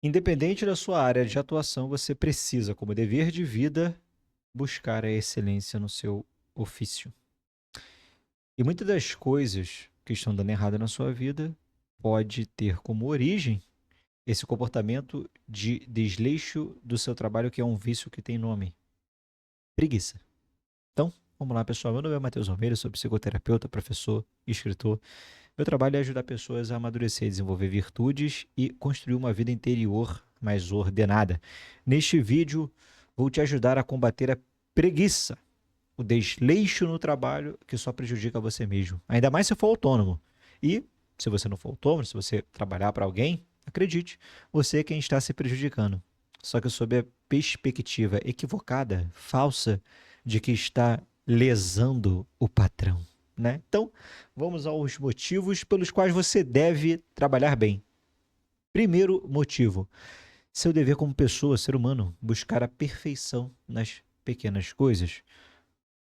Independente da sua área de atuação, você precisa, como dever de vida, buscar a excelência no seu ofício. E muitas das coisas que estão dando errado na sua vida pode ter como origem esse comportamento de desleixo do seu trabalho, que é um vício que tem nome: preguiça. Então, vamos lá, pessoal. Meu nome é Matheus Almeida, sou psicoterapeuta, professor e escritor. Meu trabalho é ajudar pessoas a amadurecer, desenvolver virtudes e construir uma vida interior mais ordenada. Neste vídeo, vou te ajudar a combater a preguiça, o desleixo no trabalho que só prejudica você mesmo. Ainda mais se for autônomo. E, se você não for autônomo, se você trabalhar para alguém, acredite, você é quem está se prejudicando. Só que sob a perspectiva equivocada, falsa, de que está lesando o patrão, né? Então, vamos aos motivos pelos quais você deve trabalhar bem. Primeiro motivo: seu dever como pessoa, ser humano, buscar a perfeição nas pequenas coisas.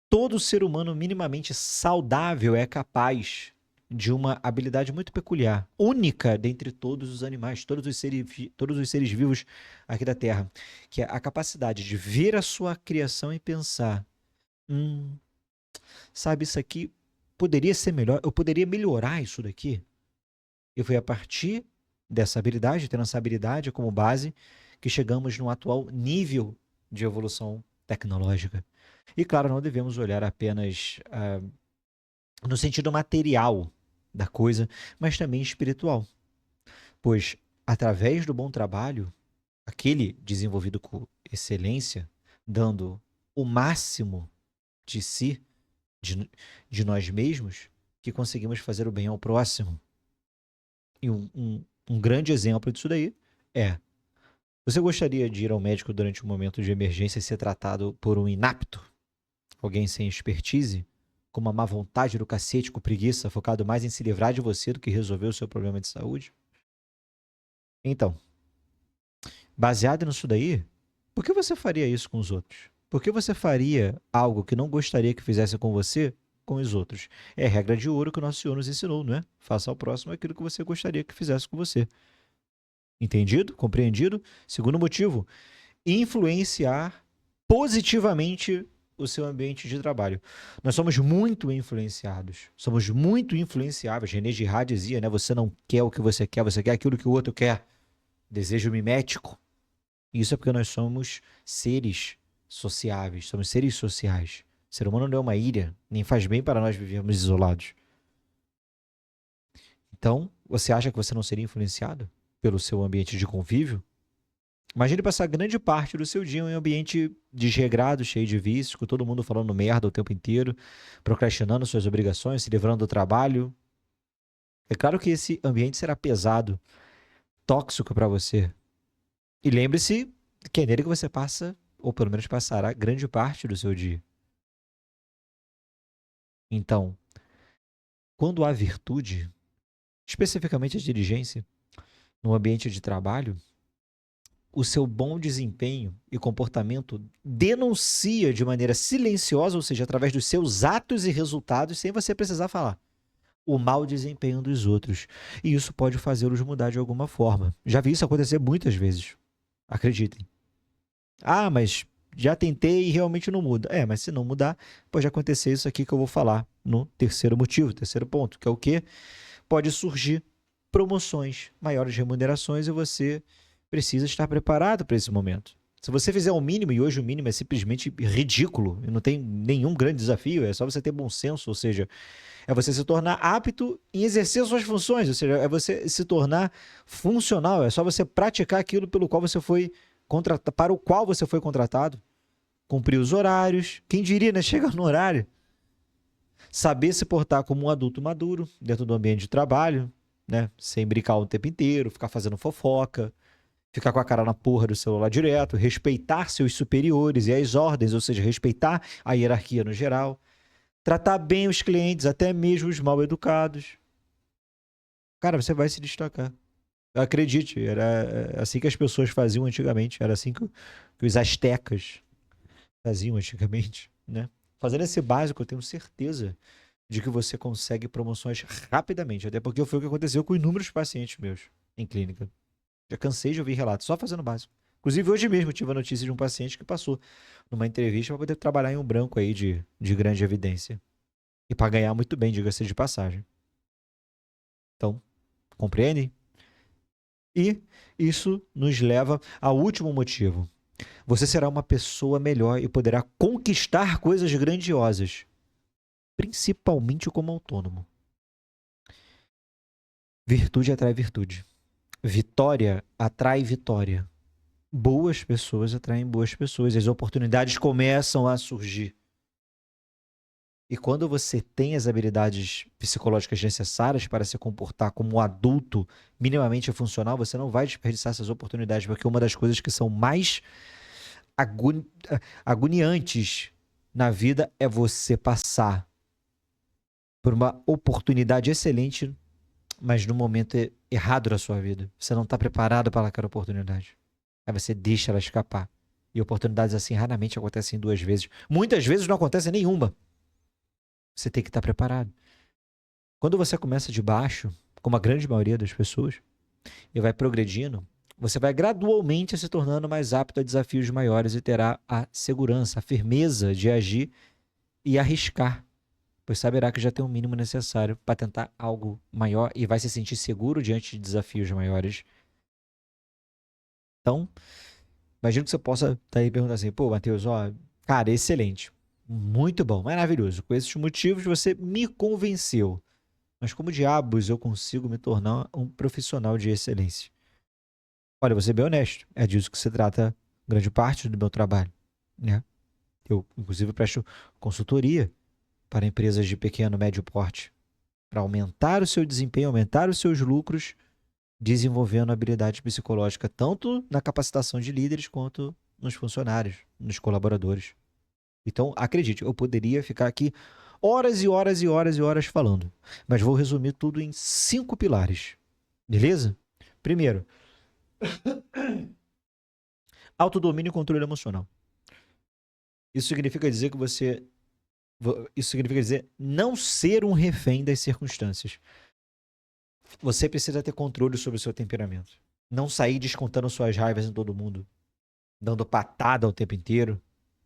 Todo ser humano minimamente saudável é capaz de uma habilidade muito peculiar, única dentre todos os animais, todos os seres vivos aqui da Terra, que é a capacidade de ver a sua criação e pensar: hum, sabe, isso aqui poderia ser melhor, eu poderia melhorar isso daqui. E foi a partir dessa habilidade, tendo essa habilidade como base, que chegamos no atual nível de evolução tecnológica. E claro, não devemos olhar apenas no sentido material da coisa, mas também espiritual. Pois, através do bom trabalho, aquele desenvolvido com excelência, dando o máximo de si, de, de nós mesmos, que conseguimos fazer o bem ao próximo. E um grande exemplo disso daí é: você gostaria de ir ao médico durante um momento de emergência e ser tratado por um inapto? Alguém sem expertise? Com uma má vontade do cacete, com preguiça, focado mais em se livrar de você do que resolver o seu problema de saúde? Então, baseado nisso daí, por que você faria isso com os outros? Por que você faria algo que não gostaria que fizesse com você, com os outros? É a regra de ouro que o nosso Senhor nos ensinou, não é? Faça ao próximo aquilo que você gostaria que fizesse com você. Entendido? Compreendido? Segundo motivo: influenciar positivamente o seu ambiente de trabalho. Nós somos muito influenciados, somos muito influenciáveis. René Girard dizia, né? Você não quer o que você quer aquilo que o outro quer. Desejo mimético. Isso é porque nós somos seres sociáveis, somos seres sociais. O ser humano não é uma ilha, nem faz bem para nós vivermos isolados. Então, você acha que você não seria influenciado pelo seu ambiente de convívio? Imagine passar grande parte do seu dia em um ambiente desregrado, cheio de vícios, com todo mundo falando merda o tempo inteiro, procrastinando suas obrigações, se livrando do trabalho. É claro que esse ambiente será pesado, tóxico para você. E lembre-se que é nele que você passa, ou pelo menos passará, grande parte do seu dia. Então, quando há virtude, especificamente a diligência, no ambiente de trabalho, o seu bom desempenho e comportamento denuncia de maneira silenciosa, ou seja, através dos seus atos e resultados, sem você precisar falar, o mau desempenho dos outros. E isso pode fazê-los mudar de alguma forma. Já vi isso acontecer muitas vezes. Acreditem. Ah, mas já tentei e realmente não muda. É, mas se não mudar, pode acontecer isso aqui que eu vou falar no terceiro motivo, terceiro ponto, que é o quê? Pode surgir promoções, maiores remunerações, e você precisa estar preparado para esse momento. Se você fizer o mínimo, e hoje o mínimo é simplesmente ridículo, e não tem nenhum grande desafio, é só você ter bom senso, ou seja, é você se tornar apto em exercer suas funções, ou seja, é você se tornar funcional, é só você praticar aquilo pelo qual você foi contratado, para o qual você foi contratado, cumprir os horários, quem diria, né, chegar no horário, saber se portar como um adulto maduro dentro do ambiente de trabalho, né, sem brincar o tempo inteiro, ficar fazendo fofoca, ficar com a cara na porra do celular direto, respeitar seus superiores e as ordens, ou seja, respeitar a hierarquia no geral, tratar bem os clientes, até mesmo os mal educados. Cara, você vai se destacar. Acredite, era assim que as pessoas faziam antigamente, era assim que os astecas faziam antigamente, né? Fazendo esse básico, eu tenho certeza de que você consegue promoções rapidamente, até porque foi o que aconteceu com inúmeros pacientes meus em clínica. Já cansei de ouvir relatos, só fazendo o básico. Inclusive, hoje mesmo eu tive a notícia de um paciente que passou numa entrevista para poder trabalhar em um branco aí de grande evidência. E para ganhar muito bem, diga-se de passagem. Então, compreendem? E isso nos leva ao último motivo. Você será uma pessoa melhor e poderá conquistar coisas grandiosas, principalmente como autônomo. Virtude atrai virtude. Vitória atrai vitória. Boas pessoas atraem boas pessoas. As oportunidades começam a surgir. E quando você tem as habilidades psicológicas necessárias para se comportar como um adulto minimamente funcional, você não vai desperdiçar essas oportunidades, porque uma das coisas que são mais agoniantes na vida é você passar por uma oportunidade excelente, mas no momento errado da sua vida. Você não está preparado para aquela oportunidade. Aí você deixa ela escapar. E oportunidades assim raramente acontecem 2 vezes. Muitas vezes não acontece nenhuma. Você tem que estar preparado. Quando você começa de baixo, como a grande maioria das pessoas, e vai progredindo, você vai gradualmente se tornando mais apto a desafios maiores e terá a segurança, a firmeza de agir e arriscar, pois saberá que já tem o mínimo necessário para tentar algo maior e vai se sentir seguro diante de desafios maiores. Então, imagino que você possa estar aí perguntando assim, pô, Matheus, ó, cara, excelente, muito bom, maravilhoso. Com esses motivos você me convenceu. Mas como diabos eu consigo me tornar um profissional de excelência? Olha, vou ser bem honesto, é disso que se trata grande parte do meu trabalho, né? Eu, inclusive, presto consultoria para empresas de pequeno, médio porte, para aumentar o seu desempenho, aumentar os seus lucros, desenvolvendo habilidade psicológica, tanto na capacitação de líderes quanto nos funcionários, nos colaboradores. Então, acredite, eu poderia ficar aqui horas e horas e horas e horas falando, mas vou resumir tudo em 5 pilares, beleza? Primeiro, autodomínio e controle emocional. Isso significa dizer que isso significa dizer não ser um refém das circunstâncias. Você precisa ter controle sobre o seu temperamento. Não sair descontando suas raivas em todo mundo, dando patada o tempo inteiro,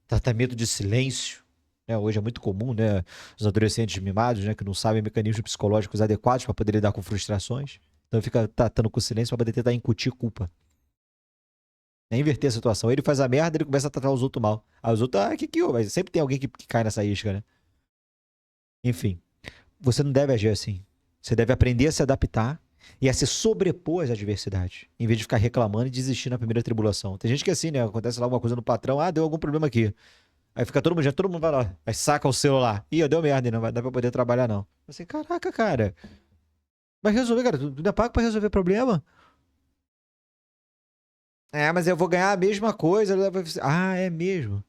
tratamento de silêncio. Né? Hoje é muito comum, né? Os adolescentes mimados, né? Que não sabem mecanismos psicológicos adequados para poder lidar com frustrações. Então fica tratando com silêncio para poder tentar incutir culpa. É inverter a situação. Ele faz a merda, ele começa a tratar os outros mal. Aí os outros, que houve? Mas sempre tem alguém que cai nessa isca, né? Enfim, você não deve agir assim. Você deve aprender a se adaptar e a se sobrepor às adversidades, em vez de ficar reclamando e desistir na primeira tribulação. Tem gente que é assim, né? Acontece lá alguma coisa no patrão, deu algum problema aqui. Aí fica todo mundo vai lá, aí saca o celular. Ih, deu merda, não vai dar pra poder trabalhar, não. Assim, caraca, cara. Vai resolver, cara. Tu ainda paga pra resolver problema? É, mas eu vou ganhar a mesma coisa. Ah, é mesmo.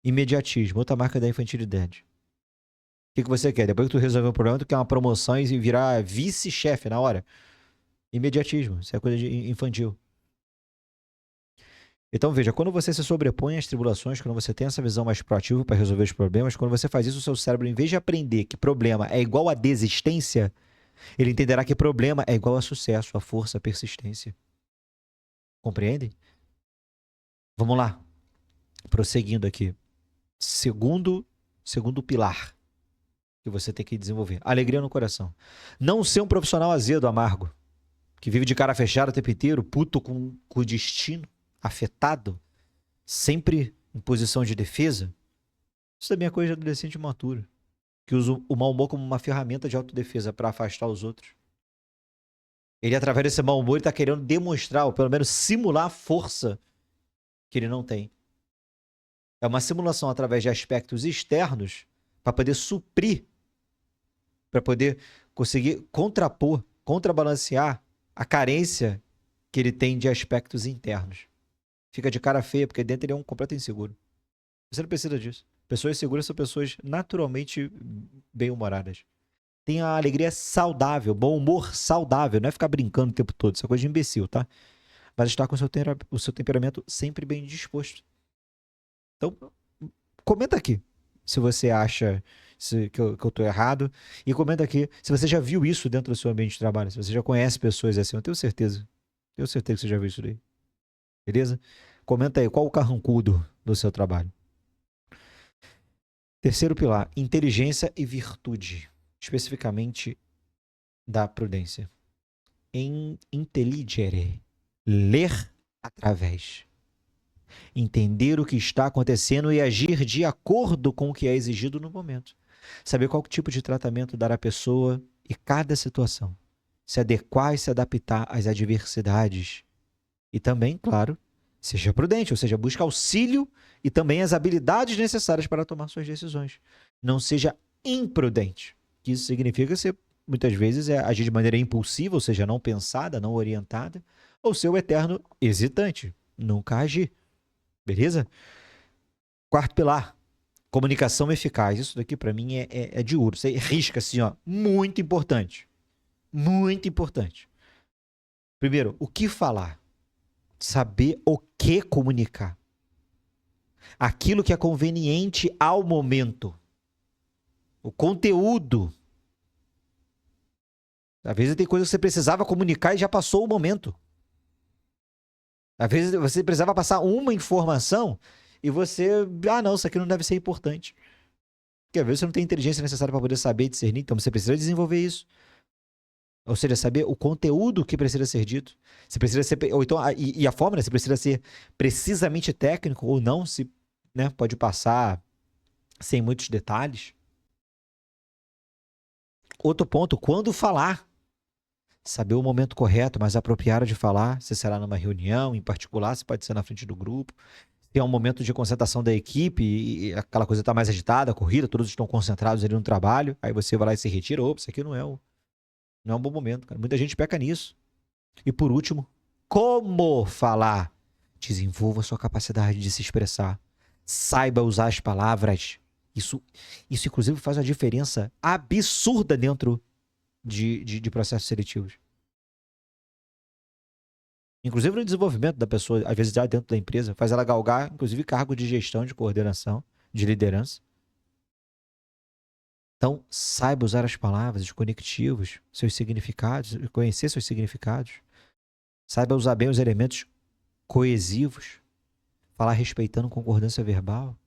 Imediatismo, outra marca da infantilidade. O que você quer? Depois que tu resolver o problema, tu quer uma promoção e virar vice-chefe na hora. Imediatismo, isso é coisa de infantil. Então veja, quando você se sobrepõe às tribulações, quando você tem essa visão mais proativa para resolver os problemas, quando você faz isso, o seu cérebro, em vez de aprender que problema é igual a desistência, ele entenderá que problema é igual a sucesso, a força, a persistência. Compreende? Vamos lá. Prosseguindo aqui. Segundo pilar que você tem que desenvolver. Alegria no coração. Não ser um profissional azedo, amargo, que vive de cara fechada o tempo inteiro, puto com o destino, afetado, sempre em posição de defesa. Isso também é coisa de adolescente maturo, que usa o mau humor como uma ferramenta de autodefesa para afastar os outros. Ele, através desse mau humor, está querendo demonstrar, ou pelo menos simular a força que ele não tem. É uma simulação através de aspectos externos para poder suprir, para poder conseguir contrapor, contrabalancear a carência que ele tem de aspectos internos. Fica de cara feia, porque dentro ele é um completo inseguro. Você não precisa disso. Pessoas seguras são pessoas naturalmente bem-humoradas. Tem a alegria saudável, bom humor saudável. Não é ficar brincando o tempo todo, isso é coisa de imbecil, tá? Mas estar com o seu temperamento sempre bem disposto. Então, comenta aqui se você acha que eu tô errado. E comenta aqui se você já viu isso dentro do seu ambiente de trabalho. Se você já conhece pessoas assim, eu tenho certeza Tenho certeza que você já viu isso daí. Beleza? Comenta aí, qual o carrancudo do seu trabalho? Terceiro pilar, inteligência e virtude. Especificamente da prudência. Em intelligere, ler através. Entender o que está acontecendo e agir de acordo com o que é exigido no momento. Saber qual tipo de tratamento dar à pessoa e cada situação. Se adequar e se adaptar às adversidades. E também, claro, seja prudente, ou seja, busque auxílio e também as habilidades necessárias para tomar suas decisões. Não seja imprudente. Isso significa ser, muitas vezes, agir de maneira impulsiva, ou seja, não pensada, não orientada, ou ser o eterno hesitante, nunca agir. Beleza? Quarto pilar, comunicação eficaz. Isso daqui, para mim, é de ouro. Você risca assim, ó, muito importante. Muito importante. Primeiro, o que falar? Saber o que comunicar. Aquilo que é conveniente ao momento. O conteúdo. Às vezes tem coisa que você precisava comunicar e já passou o momento. Às vezes você precisava passar uma informação e você... Ah, não, isso aqui não deve ser importante. Porque às vezes você não tem a inteligência necessária para poder saber discernir, então você precisa desenvolver isso. Ou seja, saber o conteúdo que precisa ser dito. Você precisa ser... Ou então, e a forma, né? Você precisa ser precisamente técnico ou não, se, né, pode passar sem muitos detalhes. Outro ponto, quando falar. Saber o momento correto, mais apropriado de falar, se será numa reunião em particular, se pode ser na frente do grupo, se é um momento de concentração da equipe e aquela coisa está mais agitada, corrida, todos estão concentrados ali no trabalho, aí você vai lá e se retira, opa, isso aqui não é um bom momento, cara. Muita gente peca nisso. E por último, como falar? Desenvolva sua capacidade de se expressar. Saiba usar as palavras. Isso inclusive, faz uma diferença absurda dentro de processos seletivos. Inclusive no desenvolvimento da pessoa, às vezes já dentro da empresa, faz ela galgar, inclusive, cargo de gestão, de coordenação, de liderança. Então, saiba usar as palavras, os conectivos, seus significados, conhecer seus significados. Saiba usar bem os elementos coesivos. Falar respeitando concordância verbal.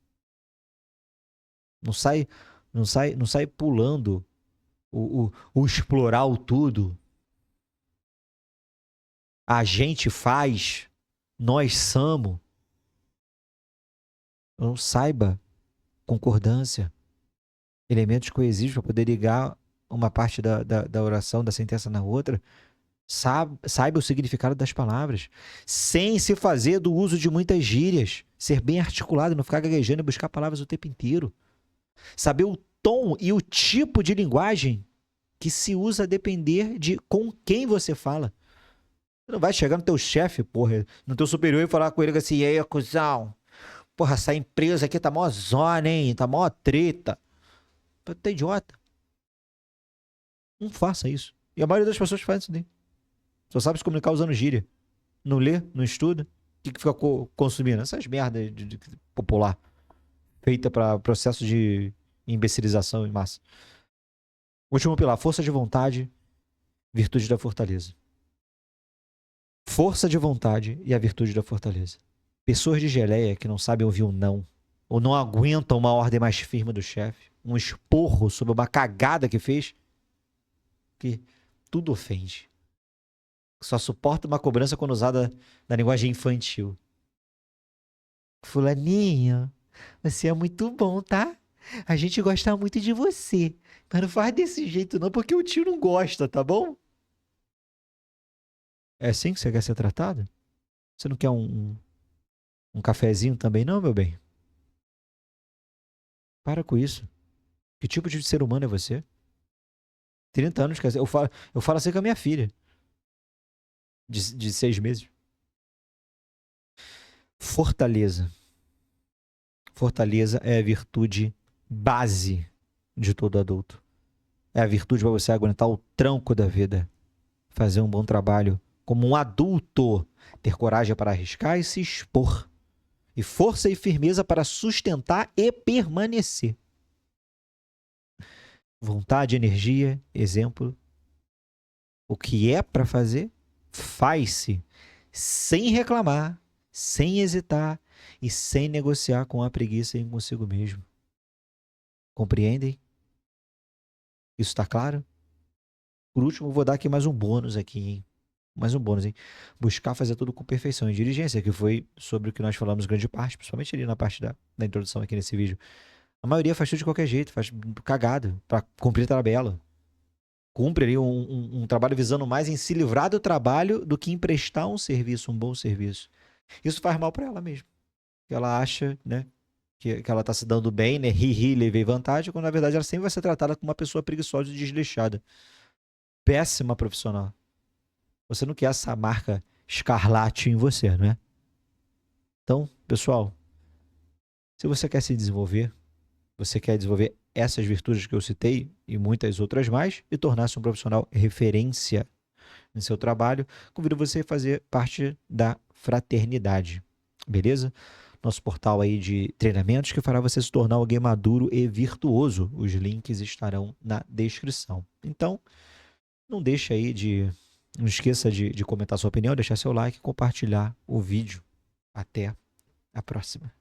Não sai pulando o explorar o tudo. A gente faz, nós somos. Não saiba concordância, elementos coesivos para poder ligar uma parte da oração, da sentença na outra. Saiba o significado das palavras, sem se fazer do uso de muitas gírias. Ser bem articulado, não ficar gaguejando e buscar palavras o tempo inteiro. Saber o tom e o tipo de linguagem que se usa a depender de com quem você fala. Você não vai chegar no teu chefe, porra, no teu superior e falar com ele assim, e aí, cuzão? Porra, essa empresa aqui tá mó zona, hein? Tá mó treta. Tá idiota. Não faça isso. E a maioria das pessoas faz isso daí. Só sabe se comunicar usando gíria. Não lê, não estuda. O que fica consumindo? Essas merdas de popular. Feita para processo de imbecilização em massa. Último pilar, força de vontade, virtude da fortaleza. Força de vontade e a virtude da fortaleza. Pessoas de geleia que não sabem ouvir um não, ou não aguentam uma ordem mais firme do chefe, um esporro sobre uma cagada que fez, que tudo ofende. Só suporta uma cobrança quando usada na linguagem infantil. Fulaninho, você é muito bom, tá? A gente gosta muito de você. Mas não faz desse jeito não, porque o tio não gosta, tá bom? É assim que você quer ser tratado? Você não quer um cafezinho também não, meu bem? Para com isso. Que tipo de ser humano é você? 30 anos, quer dizer, eu falo assim com a minha filha. De 6 meses. Fortaleza. Fortaleza é a virtude base de todo adulto. É a virtude para você aguentar o tranco da vida. Fazer um bom trabalho como um adulto. Ter coragem para arriscar e se expor. E força e firmeza para sustentar e permanecer. Vontade, energia, exemplo. O que é para fazer faz-se sem reclamar, sem hesitar e sem negociar com a preguiça e consigo mesmo. Compreendem? Isso está claro? Por último, vou dar aqui mais um bônus aqui, hein? Mais um bônus, hein? Buscar fazer tudo com perfeição e diligência, que foi sobre o que nós falamos grande parte, principalmente ali na parte da introdução aqui nesse vídeo. A maioria faz tudo de qualquer jeito, faz cagado para cumprir tabela. Cumpre ali um trabalho visando mais em se livrar do trabalho do que em prestar um serviço, um bom serviço. Isso faz mal para ela mesmo. Ela acha, né, que ela tá se dando bem, né, levei vantagem, quando na verdade ela sempre vai ser tratada como uma pessoa preguiçosa e desleixada. Péssima profissional. Você não quer essa marca escarlate em você, não é? Então, pessoal, se você quer se desenvolver, você quer desenvolver essas virtudes que eu citei e muitas outras mais e tornar-se um profissional referência em seu trabalho, convido você a fazer parte da fraternidade, beleza? Nosso portal aí de treinamentos que fará você se tornar alguém maduro e virtuoso. Os links estarão na descrição. Então, não deixe aí não esqueça de comentar sua opinião, deixar seu like e compartilhar o vídeo. Até a próxima.